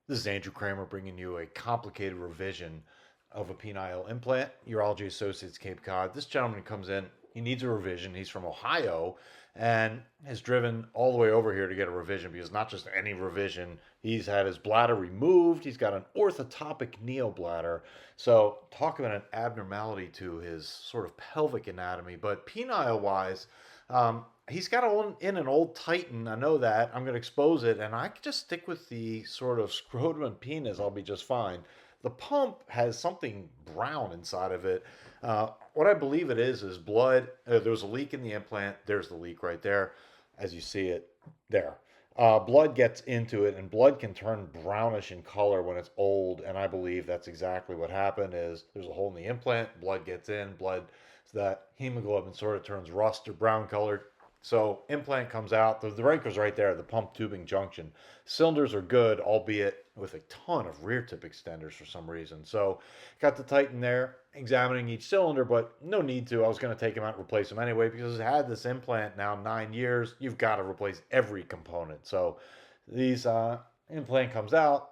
This is Andrew Kramer bringing you a complicated revision of a penile implant. Urology Associates, Cape Cod. This gentleman comes in, he needs a revision. He's from Ohio and has driven all the way over here to get a revision because not just any revision, he's had his bladder removed. He's got an orthotopic neobladder. So, talk about an abnormality to his sort of pelvic anatomy, but penile wise, he's got in an old Titan. I know that. I'm going to expose it, and I can just stick with the sort of scrotum and penis. I'll be just fine. The pump has something brown inside of it. What I believe it is blood. There was a leak in the implant. There's the leak right there, as you see it there. Blood gets into it, and blood can turn brownish in color when it's old. And I believe that's exactly what happened. Is there's a hole in the implant, blood gets in, blood, so that hemoglobin sort of turns rust or brown colored. So implant comes out. The ranker's right there, the pump tubing junction. Cylinders are good, albeit with a ton of rear tip extenders for some reason. So got the Titan there, examining each cylinder, but no need to. I was going to take him out and replace him anyway because it's had this implant now 9 years. You've got to replace every component. So these implant comes out,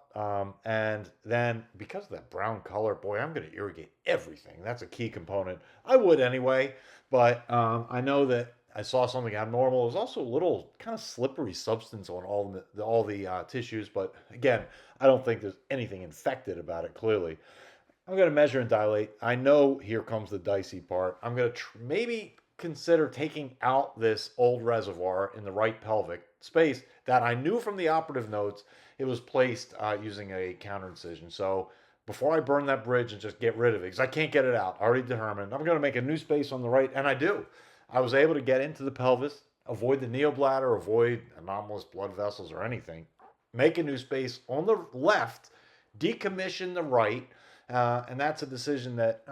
and then because of that brown color, boy, I'm going to irrigate everything. That's a key component. I would anyway, but I know that I saw something abnormal. There's also a little kind of slippery substance on all the tissues, but again, I don't think there's anything infected about it. Clearly, I'm going to measure and dilate. I know here comes the dicey part. I'm going to maybe consider taking out this old reservoir in the right pelvic space that I knew from the operative notes it was placed using a counter incision. So before I burn that bridge and just get rid of it, because I can't get it out, already determined, I'm going to make a new space on the right, and I do. I was able to get into the pelvis, avoid the neobladder, avoid anomalous blood vessels or anything, make a new space on the left, decommission the right, and that's a decision that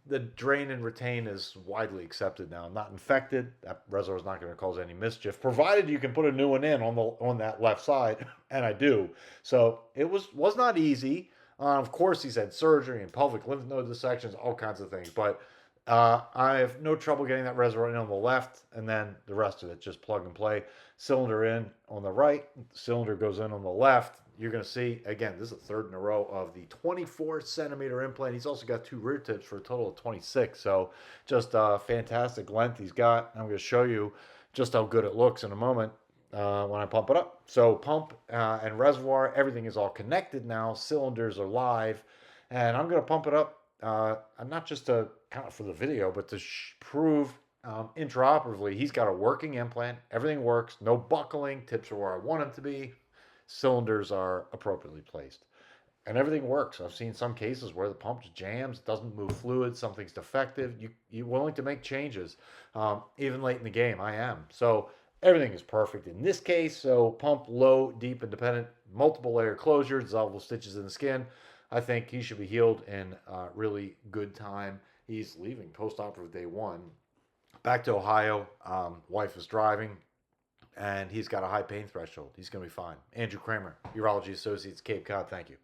the drain and retain is widely accepted now. Not infected. That reservoir is not going to cause any mischief, provided you can put a new one in on that left side, and I do. So it was not easy. Of course, he's had surgery and pelvic lymph node dissections, all kinds of things, but I have no trouble getting that reservoir in on the left, and then the rest of it just plug and play. Cylinder in on the right, cylinder goes in on the left. You're going to see, again, this is the third in a row of the 24 centimeter implant. He's also got two rear tips for a total of 26. So just a fantastic length he's got. I'm going to show you just how good it looks in a moment when I pump it up. So pump and reservoir, everything is all connected now. Cylinders are live. And I'm going to pump it up, not just to kind of for the video, but to prove intraoperatively he's got a working implant. Everything works. No buckling. Tips are where I want them to be. Cylinders are appropriately placed. And everything works. I've seen some cases where the pump jams, doesn't move fluid, something's defective. You're willing to make changes, even late in the game. I am. So everything is perfect in this case. So pump low, deep, independent, multiple layer closure, dissolvable stitches in the skin. I think he should be healed in really good time. He's leaving post-operative day one. Back to Ohio. Wife is driving, and he's got a high pain threshold. He's going to be fine. Andrew Kramer, Urology Associates, Cape Cod. Thank you.